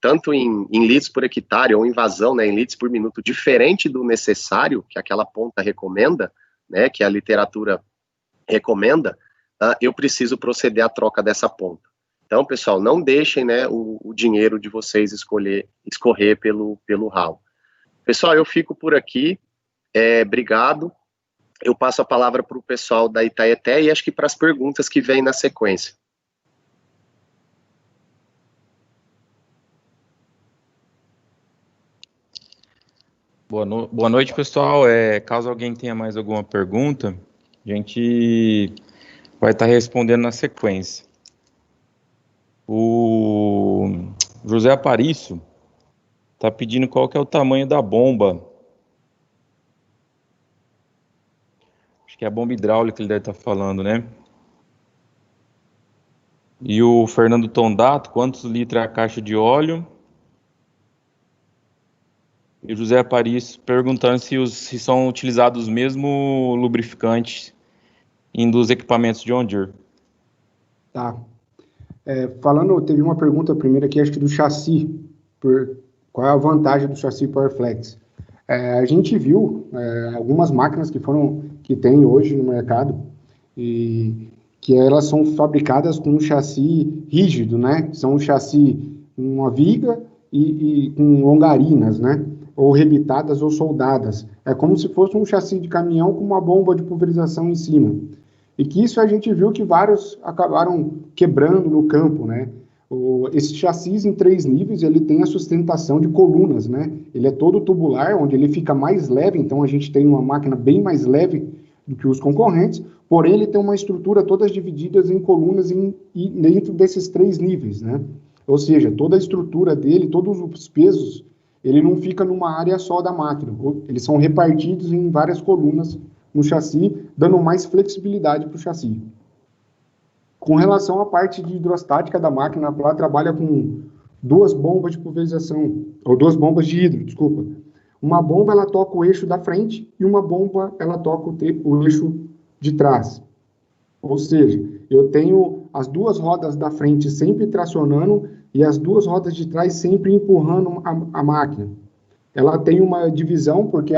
tanto em litros por hectare ou em vazão, né, em litros por minuto, diferente do necessário que aquela ponta recomenda, né, que a literatura recomenda, eu preciso proceder à troca dessa ponta. Então, pessoal, não deixem, né, o dinheiro de vocês escorrer pelo ralo. Pessoal, eu fico por aqui, obrigado. Eu passo a palavra para o pessoal da Itaeté e acho que para as perguntas que vêm na sequência. Boa noite, pessoal. Caso alguém tenha mais alguma pergunta, a gente vai estar respondendo na sequência. José Aparício está pedindo qual que é o tamanho da bomba. Acho que é a bomba hidráulica que ele deve estar falando, né? E o Fernando Tondato, quantos litros é a caixa de óleo? E o José Aparício perguntando se são utilizados os mesmos lubrificantes dos equipamentos de John Deere. Tá. Falando, teve uma pergunta primeiro aqui, acho que do chassi. Qual é a vantagem do chassi PowerFlex? A gente viu algumas máquinas que tem hoje no mercado e que elas são fabricadas com um chassi rígido, né? São um chassi com uma viga e com longarinas, né? Ou rebitadas ou soldadas. É como se fosse um chassi de caminhão com uma bomba de pulverização em cima. E que isso a gente viu que vários acabaram quebrando no campo, né? Esse chassi em 3 níveis, ele tem a sustentação de colunas, né? Ele é todo tubular, onde ele fica mais leve, então a gente tem uma máquina bem mais leve do que os concorrentes, porém ele tem uma estrutura todas divididas em colunas e dentro desses 3 níveis, né? Ou seja, toda a estrutura dele, todos os pesos, ele não fica numa área só da máquina, eles são repartidos em várias colunas no chassi, dando mais flexibilidade para o chassi. Com relação à parte de hidrostática da máquina, ela trabalha com 2 bombas de pulverização, ou 2 bombas de hidro, desculpa. Uma bomba, ela toca o eixo da frente, e uma bomba, ela toca o eixo de trás. Ou seja, eu tenho as 2 rodas da frente sempre tracionando, e as 2 rodas de trás sempre empurrando a máquina. Ela tem uma divisão, porque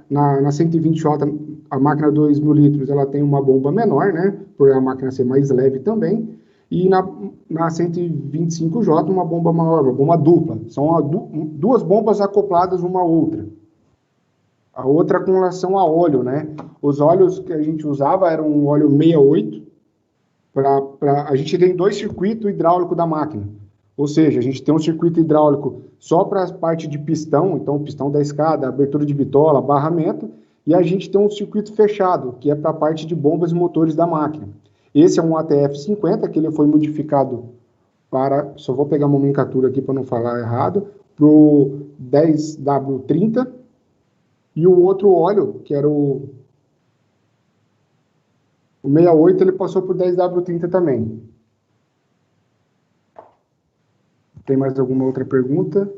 na 120J, a máquina 2.000 litros, ela tem uma bomba menor, né? Por a máquina ser mais leve também. E na 125J, uma bomba maior, uma bomba dupla. São 2 bombas acopladas uma à outra. A outra com relação a óleo, né? Os óleos que a gente usava eram um óleo 68. A gente tem 2 circuitos hidráulicos da máquina. Ou seja, a gente tem um circuito hidráulico só para a parte de pistão, então o pistão da escada, abertura de bitola, barramento, e a gente tem um circuito fechado, que é para a parte de bombas e motores da máquina. Esse é um ATF-50, que ele foi modificado para, só vou pegar a nomenclatura aqui para não falar errado, para o 10W30, e o outro óleo, que era o 68, ele passou por 10W30 também. Tem mais alguma outra pergunta?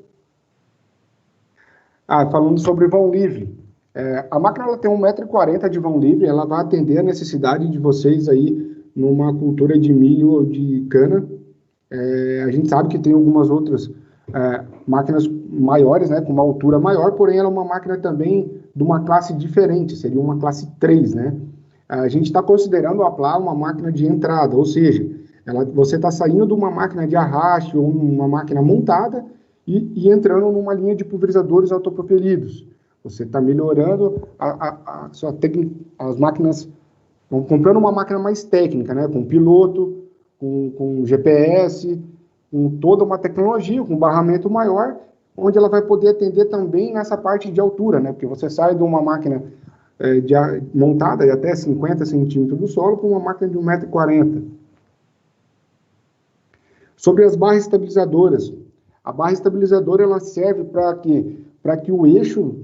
Falando sobre vão livre. A máquina ela tem 1,40 m de vão livre, ela vai atender a necessidade de vocês aí numa cultura de milho ou de cana. A gente sabe que tem algumas outras máquinas maiores, né, com uma altura maior, porém ela é uma máquina também de uma classe diferente, seria uma classe 3, né? A gente está considerando a Plá uma máquina de entrada, ou seja, você está saindo de uma máquina de arraste ou uma máquina montada e entrando numa linha de pulverizadores autopropelidos. Você está melhorando a sua técnica, as máquinas, estão comprando uma máquina mais técnica, né, com piloto, com GPS, com toda uma tecnologia, com barramento maior, onde ela vai poder atender também nessa parte de altura, né, porque você sai de uma máquina montada de até 50 centímetros do solo para uma máquina de 1,40 m. Sobre as barras estabilizadoras. A barra estabilizadora ela serve para que o eixo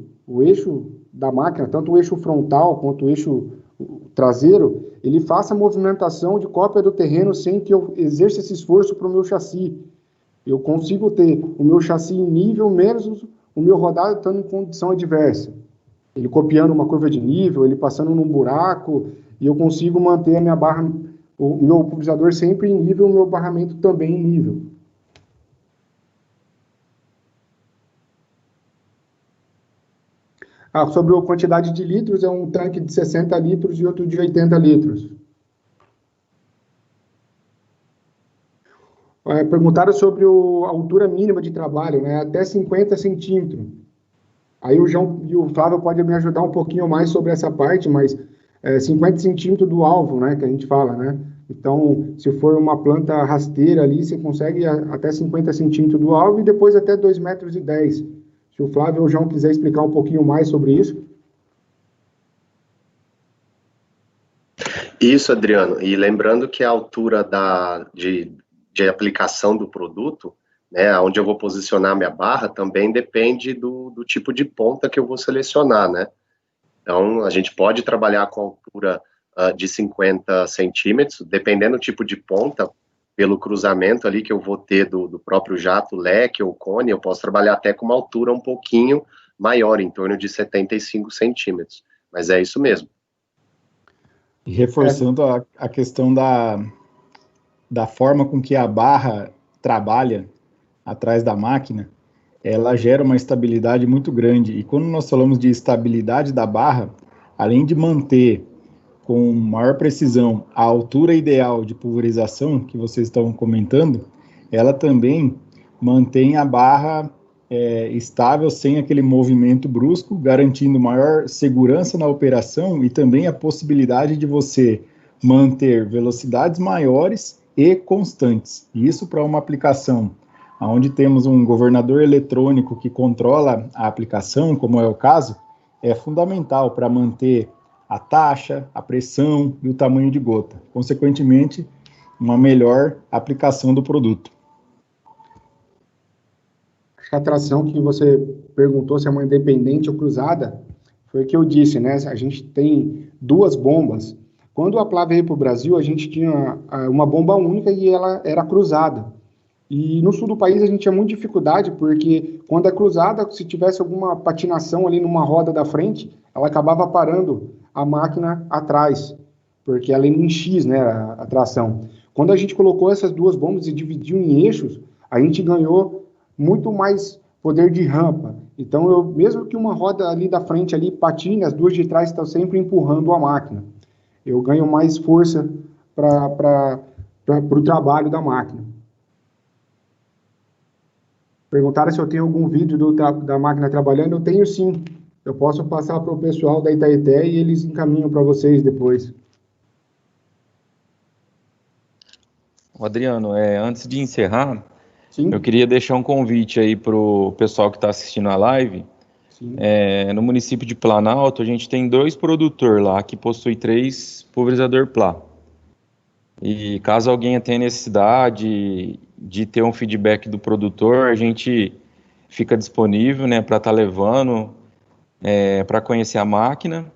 da máquina, tanto o eixo frontal quanto o eixo traseiro, ele faça a movimentação de cópia do terreno sem que eu exerça esse esforço para o meu chassi. Eu consigo ter o meu chassi em nível menos o meu rodado estando em condição adversa. Ele copiando uma curva de nível, ele passando num buraco, e eu consigo manter a minha barra, o meu pulverizador sempre em nível, o meu barramento também em nível. Sobre a quantidade de litros, é um tanque de 60 litros e outro de 80 litros. Perguntaram sobre a altura mínima de trabalho, né? Até 50 centímetros. Aí o João e o Flávio podem me ajudar um pouquinho mais sobre essa parte, mas 50 centímetros do alvo, né, que a gente fala, né? Então, se for uma planta rasteira ali, você consegue até 50 centímetros do alvo e depois até 2,10 metros. Se o Flávio ou o João quiser explicar um pouquinho mais sobre isso. Isso, Adriano. E lembrando que a altura de aplicação do produto né, onde eu vou posicionar minha barra, também depende do tipo de ponta que eu vou selecionar, né? Então, a gente pode trabalhar com altura de 50 centímetros, dependendo do tipo de ponta, pelo cruzamento ali que eu vou ter do próprio jato, leque ou cone, eu posso trabalhar até com uma altura um pouquinho maior, em torno de 75 centímetros. Mas é isso mesmo. E reforçando a questão da forma com que a barra trabalha atrás da máquina, ela gera uma estabilidade muito grande. E quando nós falamos de estabilidade da barra, além de manter com maior precisão a altura ideal de pulverização que vocês estão comentando, ela também mantém a barra estável, sem aquele movimento brusco, garantindo maior segurança na operação e também a possibilidade de você manter velocidades maiores e constantes. Isso para uma aplicação onde temos um governador eletrônico que controla a aplicação, como é o caso, é fundamental para manter a taxa, a pressão e o tamanho de gota. Consequentemente, uma melhor aplicação do produto. A tração que você perguntou se é uma independente ou cruzada, foi o que eu disse, né? A gente tem duas bombas. Quando a Plá veio para o Brasil, a gente tinha uma bomba única e ela era cruzada. E no sul do país a gente tinha muita dificuldade, porque quando é cruzada, se tivesse alguma patinação ali numa roda da frente, ela acabava parando a máquina atrás, porque ela é em X, né, a tração. Quando a gente colocou essas duas bombas e dividiu em eixos, a gente ganhou muito mais poder de rampa. Então, mesmo que uma roda ali da frente ali patine, as duas de trás estão sempre empurrando a máquina. Eu ganho mais força para o trabalho da máquina. Perguntaram se eu tenho algum vídeo da máquina trabalhando. Eu tenho sim. Eu posso passar para o pessoal da Itaité e eles encaminham para vocês depois. Adriano, antes de encerrar, Sim. Eu queria deixar um convite aí para o pessoal que está assistindo a live. No município de Planalto, a gente tem 2 produtores lá que possuem 3 pulverizador Plá. E caso alguém tenha necessidade de ter um feedback do produtor, a gente fica disponível, né, para estar levando para conhecer a máquina.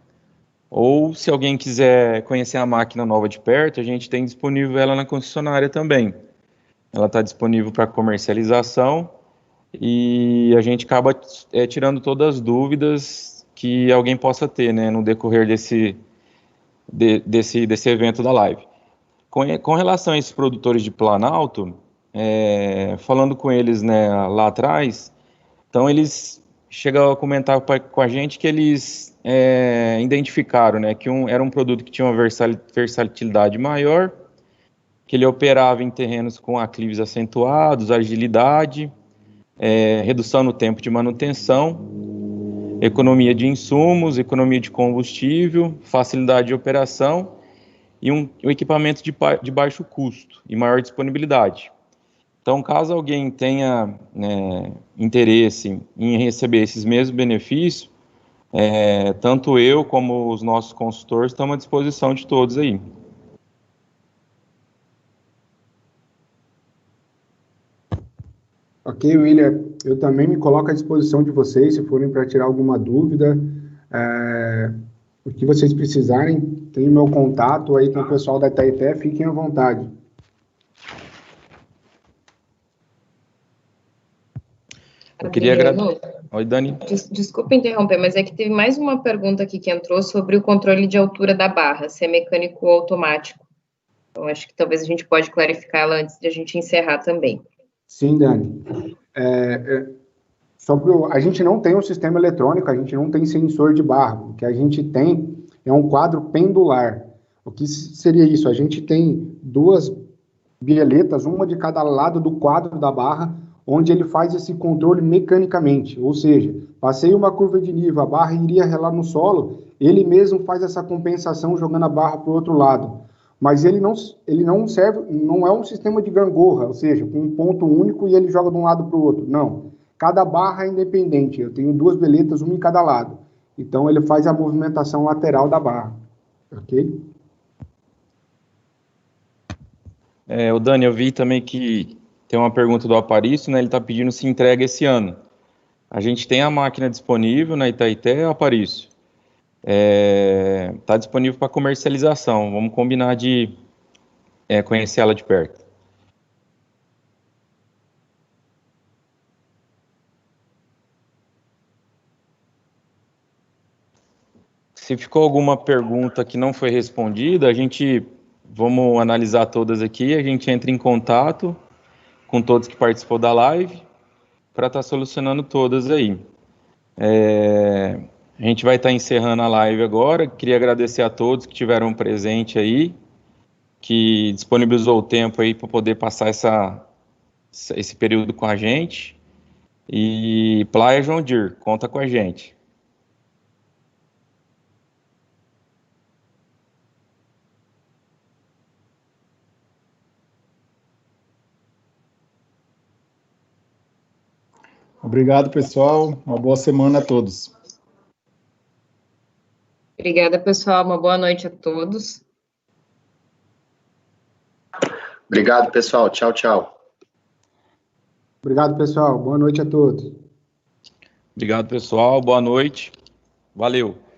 Ou se alguém quiser conhecer a máquina nova de perto, a gente tem disponível ela na concessionária também. Ela está disponível para comercialização e a gente acaba tirando todas as dúvidas que alguém possa ter, né, no decorrer desse evento da live. Com relação a esses produtores de Planalto, falando com eles, né, lá atrás, então eles chegam a comentar com a gente que eles identificaram, né, que era um produto que tinha uma versatilidade maior, que ele operava em terrenos com aclives acentuados, agilidade, redução no tempo de manutenção, economia de insumos, economia de combustível, facilidade de operação e um equipamento de baixo custo e maior disponibilidade. Então, caso alguém tenha interesse em receber esses mesmos benefícios, tanto eu como os nossos consultores estamos à disposição de todos aí. Ok, William, eu também me coloco à disposição de vocês, se forem para tirar alguma dúvida, o que vocês precisarem, tem o meu contato aí com o pessoal da Itaité, fiquem à vontade. Eu queria agradecer. Oi, Dani. Desculpa interromper, mas é que teve mais uma pergunta aqui que entrou sobre o controle de altura da barra, se é mecânico ou automático. Então, acho que talvez a gente pode clarificar ela antes de a gente encerrar também. Sim, Dani. A gente não tem um sistema eletrônico, a gente não tem sensor de barra. O que a gente tem é um quadro pendular. O que seria isso? A gente tem 2 bieletas, uma de cada lado do quadro da barra, onde ele faz esse controle mecanicamente. Ou seja, passei uma curva de nível, a barra iria relar no solo, ele mesmo faz essa compensação jogando a barra para o outro lado. Mas ele não serve, não é um sistema de gangorra, ou seja, com um ponto único e ele joga de um lado para o outro. Não. Cada barra é independente. Eu tenho 2 beletas, uma em cada lado. Então, ele faz a movimentação lateral da barra. Ok? O Dani, eu vi também que tem uma pergunta do Aparício, né? Ele está pedindo se entrega esse ano. A gente tem a máquina disponível na Itaité, Aparício. Está disponível para comercialização. Vamos combinar de conhecer ela de perto. Se ficou alguma pergunta que não foi respondida, vamos analisar todas aqui, a gente entra em contato com todos que participou da live para estar solucionando todas aí. A gente vai estar encerrando a live agora. Queria agradecer a todos que tiveram presente aí, que disponibilizou o tempo aí para poder passar esse período com a gente. E Playa John Deere, conta com a gente. Obrigado, pessoal. Uma boa semana a todos. Obrigada, pessoal. Uma boa noite a todos. Obrigado, pessoal. Tchau, tchau. Obrigado, pessoal. Boa noite a todos. Obrigado, pessoal. Boa noite. Valeu.